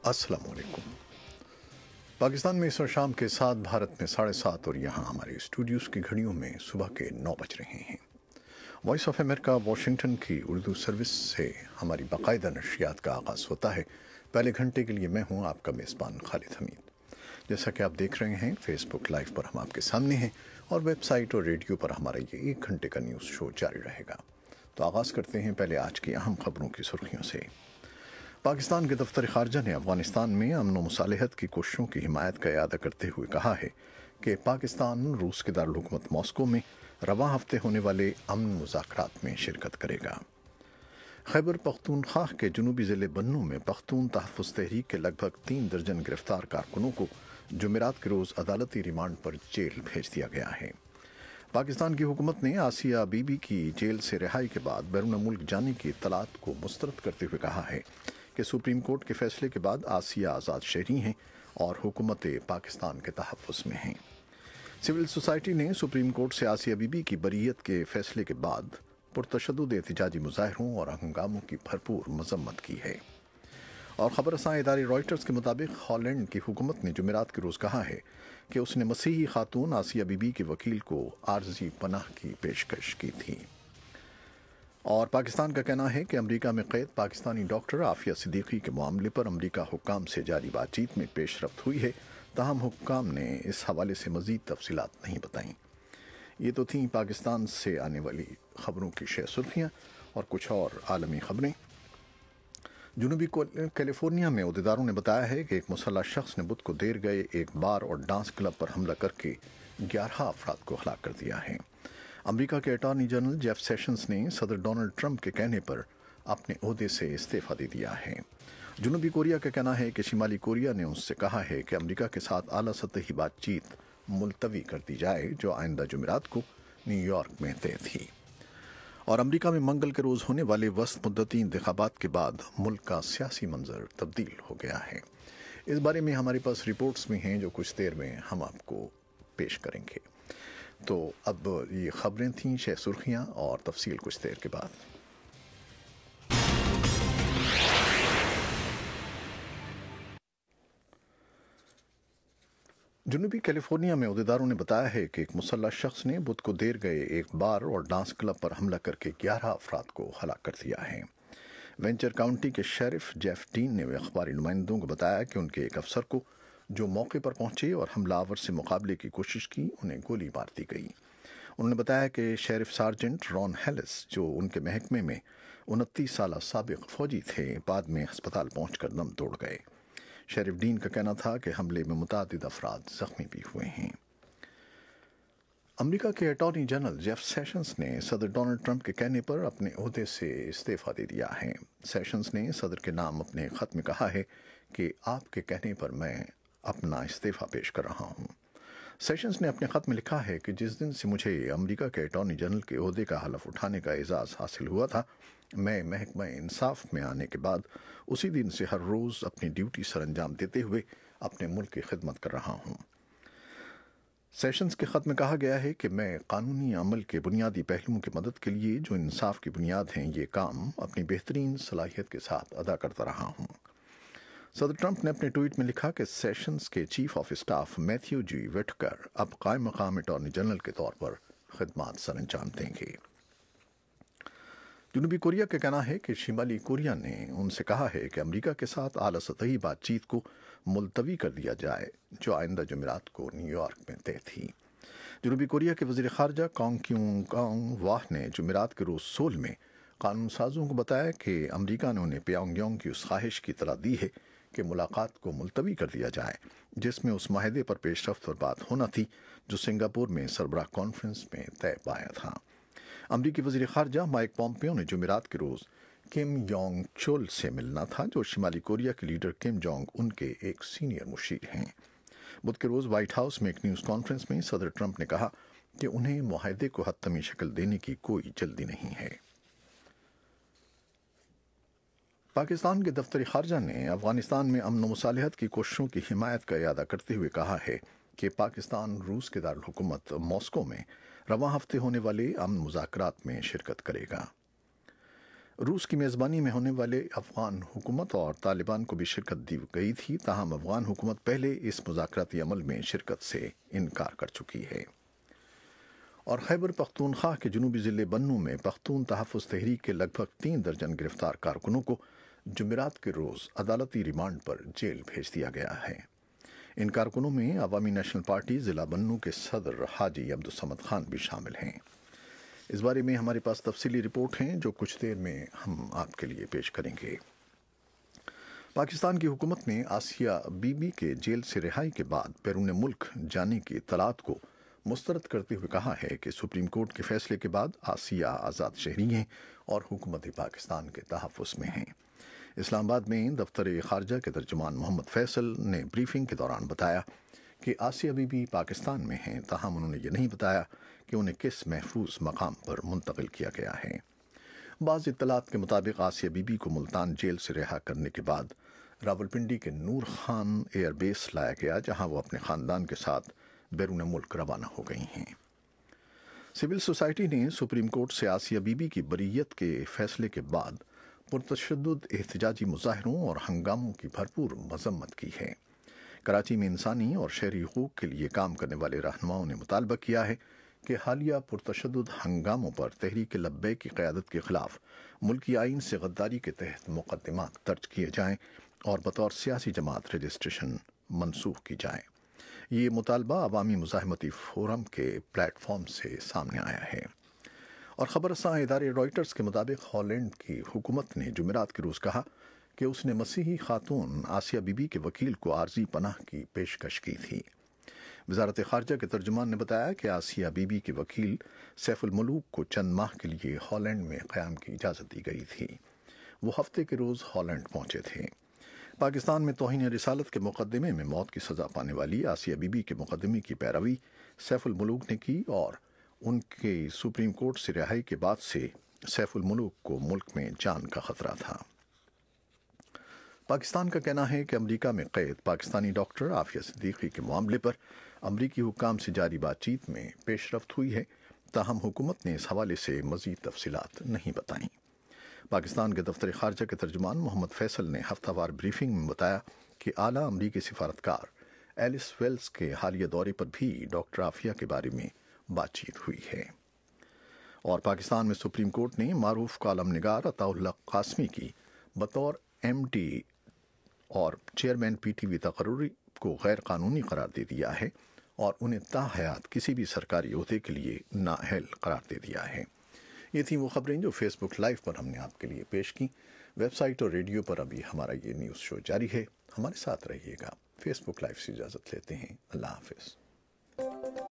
अस्सलाम वालेकुम। पाकिस्तान में इस वक्त शाम के 7, भारत में 7:30 और यहाँ हमारे स्टूडियोज़ की घड़ियों में सुबह के 9 बज रहे हैं। वॉइस ऑफ अमेरिका वाशिंगटन की उर्दू सर्विस से हमारी बाकायदा नशरियात का आगाज़ होता है। पहले घंटे के लिए मैं हूँ आपका मेज़बान खालिद हमीद। जैसा कि आप देख रहे हैं, फेसबुक लाइव पर हम आपके सामने हैं और वेबसाइट और रेडियो पर हमारा ये 1 घंटे का न्यूज़ शो जारी रहेगा। तो आगाज़ करते हैं पहले आज की अहम खबरों की सुर्खियों से। पाकिस्तान के दफ्तर खारजा ने अफगानिस्तान में अमन व मुसालहत की कोशिशों की हिमायत का इरादा करते हुए कहा है कि पाकिस्तान रूस के दारुल-हुकूमत मॉस्को में रवां हफ्ते होने वाले अमन मुज़ाकरात में शिरकत करेगा। खैबर पख्तूनख्वा के जनूबी ज़िले बन्नू में पख्तून तहफ़्फ़ुज़ तहरीक के लगभग 3 दर्जन गिरफ्तार कारकुनों को जुमेरात के रोज़ अदालती रिमांड पर जेल भेज दिया गया है। पाकिस्तान की हुकूमत ने आसिया बीबी की जेल से रिहाई के बाद बैरून मुल्क जाने की इत्तलात को मुस्तरद करते हुए कहा है कि सुप्रीम कोर्ट के फैसले के बाद आसिया आज़ाद शहरी हैं और हुकूमत पाकिस्तान के तहफ़्फ़ुज़ में हैं। सिविल सोसाइटी ने सुप्रीम कोर्ट से आसिया बीबी की बरीयत के फैसले के बाद पुरतशद्दुद एहतिजाजी मुजाहरों और हंगामों की भरपूर मजम्मत की है। और खबर रसां इदारे रॉयटर्स के मुताबिक हॉलैंड की हुकूमत ने जुमेरात के रोज़ कहा है कि उसने मसीही खातून आसिया बीबी के वकील को आर्जी पनाह की पेशकश की थी। और पाकिस्तान का कहना है कि अमेरिका में कैद पाकिस्तानी डॉक्टर आफिया सिद्दीकी के मामले पर अमेरिका हुक्काम से जारी बातचीत में पेशरफ्त हुई है, ताहम हुक्काम ने इस हवाले से मज़ीद तफसीलात नहीं बताईं। ये तो थीं पाकिस्तान से आने वाली खबरों की शेष सुर्खियाँ और कुछ और आलमी खबरें। जनूबी कैलिफोर्निया में अहदेदारों ने बताया है कि एक मुसल्लह शख्स ने बुध को देर गए एक बार और डांस क्लब पर हमला करके 11 अफराद को हलाक कर दिया है। अमेरिका के अटॉर्नी जनरल जेफ सेशंस ने सदर डोनाल्ड ट्रंप के कहने पर अपने ओहदे से इस्तीफा दे दिया है। जनूबी कोरिया का कहना है कि शिमाली कोरिया ने उससे कहा है कि अमेरिका के साथ आला सतही बातचीत मुलतवी कर दी जाए, जो आइंदा जुमेरात को न्यूयॉर्क में तय थी। और अमेरिका में मंगल के रोज़ होने वाले वस्त मुद्दती इंतखाबात के बाद मुल्क का सियासी मंजर तब्दील हो गया है। इस बारे में हमारे पास रिपोर्ट्स भी हैं जो कुछ देर में हम आपको पेश करेंगे। तो अब ये खबरें थीं, शेष सुर्खियाँ और तफसील कुछ देर के बाद। जनूबी कैलिफोर्निया में अहदेदारों ने बताया है कि एक मुसल्लह शख्स ने बुध को देर गए एक बार और डांस क्लब पर हमला करके 11 अफराद को हलाक कर दिया है। वेंचर काउंटी के शेरिफ जेफ डीन ने अखबारी नुमाइंदों को बताया कि उनके एक अफसर को जो मौके पर पहुंचे और हमलावर से मुकाबले की कोशिश की, उन्हें गोली मार दी गई। उन्होंने बताया कि शेरिफ सार्जेंट रॉन हेलिस, जो उनके महकमे में 29 साल साबिक फौजी थे, बाद में अस्पताल पहुंचकर दम तोड़ गए। शेरिफ डीन का कहना था कि हमले में मुतादिद अफराद जख्मी भी हुए हैं। अमेरिका के अटॉर्नी जनरल जेफ सेशंस ने सदर डोनाल्ड ट्रंप के कहने पर अपने ओहदे से इस्तीफा दे दिया है। सेशंस ने सदर के नाम अपने खत में कहा है कि आपके कहने पर मैं अपना इस्तीफा पेश कर रहा हूँ। सेशंस ने अपने खत में लिखा है कि जिस दिन से मुझे अमेरिका के अटॉर्नी जनरल के ओहदे का हलफ उठाने का एजाज़ हासिल हुआ था, मैं महकमा इंसाफ में आने के बाद उसी दिन से हर रोज़ अपनी ड्यूटी सर अंजाम देते हुए अपने मुल्क की खिदमत कर रहा हूँ। सेशंस के ख़त में कहा गया है कि मैं कानूनी अमल के बुनियादी पहलुओं की मदद के लिए जो इंसाफ की बुनियाद हैं, ये काम अपनी बेहतरीन सलाहियत के साथ अदा करता रहा हूँ। सदर ट्रंप ने अपने ट्वीट में लिखा कि सेशंस के chief of staff Matthew G Whitaker अब कायम मकाम अटॉर्नी जनरल के तौर पर खिदमत सर अंजाम देंगे। जनूबी कोरिया का कहना है कि शिमाली कोरिया ने उनसे कहा है कि अमेरिका के साथ आला सतही बातचीत को मुलतवी कर दिया जाए, जो आइंदा जुमेरात को न्यूयॉर्क में तय थी। जनूबी कोरिया के वज़ीर ख़ारजा कांग क्यूंग कांग वाह ने जुमेरात के रोज़ सोल में कानून साजों को बताया कि अमेरिका ने उन्हें प्योंगयांग की उस ख्वाहिश की इतला दी है कि मुलाकात को मुलतवी कर दिया जाए, जिसमें उस माहदे पर पेशरफ्त पर बात होना थी जो सिंगापुर में सरबराह कॉन्फ्रेंस में तय पाया था। अमरीकी वज़ीर ख़ारजा माइक पॉम्पियो ने जुमेरात के रोज़ किम योंग चोल से मिलना था, जो शिमाली कोरिया के लीडर किम जोंग उनके एक सीनियर मुशीर हैं। बुध के रोज़ व्हाइट हाउस में एक न्यूज़ कॉन्फ्रेंस में सदर ट्रंप ने कहा कि उन्हें मुआहदे को हतमी शक्ल देने की कोई जल्दी नहीं है। पाकिस्तान के दफ्तर ख़ारजा ने अफगानिस्तान में अमन व मुसालहत की कोशिशों की हिमायत का इरादा करते हुए कहा है कि पाकिस्तान रूस के दारुल हुकूमत मॉस्को में रवां हफ्ते होने वाले अमन मुज़ाकरात में शिरकत करेगा। روس کی میزبانی میں ہونے والے افغان حکومت اور طالبان کو بھی شرکت دی گئی تھی، تاہم افغان حکومت پہلے اس مذاکراتی عمل میں شرکت سے انکار کر چکی ہے۔ اور خیبر پختونخوا کے جنوبی ضلع بنوں میں پختون تحفظ تحریک کے لگ بھگ 3 درجن گرفتار کارکنوں کو جمعرات کے روز عدالتی ریمانڈ پر جیل بھیج دیا گیا ہے۔ ان کارکنوں میں عوامی نیشنل پارٹی ضلع بنوں کے صدر حاجی عبدالصمد خان بھی شامل ہیں۔ اس بارے میں ہمارے پاس تفصیلی رپورٹ ہیں جو کچھ دیر میں ہم آپ کے لیے پیش کریں گے۔ پاکستان کی حکومت نے آسیہ بی بی کے جیل سے رہائی کے بعد بیرون ملک جانے کی اطلاعات کو مسترد کرتے ہوئے کہا ہے کہ سپریم کورٹ کے فیصلے کے بعد آسیہ آزاد شہری ہیں اور حکومت پاکستان کے تحفظ میں ہیں۔ اسلام آباد میں دفتر خارجہ کے ترجمان محمد فیصل نے بریفنگ کے دوران بتایا کہ آسیہ بی بی پاکستان میں ہیں، تاہم انہوں نے یہ نہیں بتایا کہ انہیں کس محفوظ مقام پر منتقل کیا گیا ہے۔ بعض اطلاعات کے مطابق آسیہ بی بی کو ملتان جیل سے رہا کرنے کے بعد راولپنڈی کے نور خان ایئر بیس لایا گیا، جہاں وہ اپنے خاندان کے ساتھ بیرون ملک روانہ ہو گئی ہیں۔ سول سوسائٹی نے سپریم کورٹ سے آسیہ بی بی کی بریت کے فیصلے کے بعد پرتشدد احتجاجی مظاہروں اور ہنگاموں کی بھرپور مذمت کی ہے۔ کراچی میں انسانی اور شہری حقوق کے لیے کام کرنے والے رہنماؤں نے مطالبہ کیا ہے کہ حالیہ پرتشدد ہنگاموں پر تحریک لبیک کی قیادت کے خلاف ملکی آئین سے غداری کے تحت مقدمات درج کیے جائیں اور بطور سیاسی جماعت رجسٹریشن منسوخ کی جائے۔ یہ مطالبہ عوامی مزاحمتی فورم کے پلیٹ فارم سے سامنے آیا ہے۔ اور خبر رساں ادارے رائٹرز کے مطابق ہالینڈ کی حکومت نے جمعرات کے روز کہا کہ اس نے مسیحی خاتون آسیہ بی بی کے وکیل کو عارضی پناہ کی پیشکش کی تھی۔ وزارت خارجہ کے ترجمان نے بتایا کہ آسیہ بی بی کے وکیل سیف الملوک کو چند ماہ کے لیے ہالینڈ میں قیام کی اجازت دی گئی تھی۔ وہ ہفتے کے روز ہالینڈ پہنچے تھے۔ پاکستان میں توہین رسالت کے مقدمے میں موت کی سزا پانے والی آسیہ بی بی کے مقدمے کی پیروی سیف الملوک نے کی اور ان کے سپریم کورٹ سے رہائی کے بعد سے سیف الملوک کو ملک میں جان کا خطرہ تھا۔ پاکستان کا کہنا ہے کہ امریکہ میں قید پاکستانی ڈاکٹر عافیہ صدیقی کے معاملے پر امریکی حکام سے جاری بات چیت میں پیش رفت ہوئی ہے، تاہم حکومت نے اس حوالے سے مزید تفصیلات نہیں بتائیں۔ پاکستان کے دفتر خارجہ کے ترجمان محمد فیصل نے ہفتہ وار بریفنگ میں بتایا کہ اعلیٰ امریکی سفارتکار ایلس ویلز کے حالیہ دورے پر بھی ڈاکٹر عافیہ کے بارے میں بات چیت ہوئی ہے۔ اور پاکستان میں سپریم کورٹ نے معروف کالم نگار عطاء اللہ قاسمی کی بطور ایم ڈی اور چیئرمین پی ٹی وی تقرری کو غیر قانونی قرار دے دیا ہے اور انہیں تا حیات کسی بھی سرکاری عہدے کے لیے نااہل قرار دے دیا ہے۔ یہ تھیں وہ خبریں جو فیس بک لائیو پر ہم نے آپ کے لیے پیش کی۔ ویب سائٹ اور ریڈیو پر ابھی ہمارا یہ نیوز شو جاری ہے، ہمارے ساتھ رہیے گا۔ فیس بک لائیو سے اجازت لیتے ہیں، اللہ حافظ۔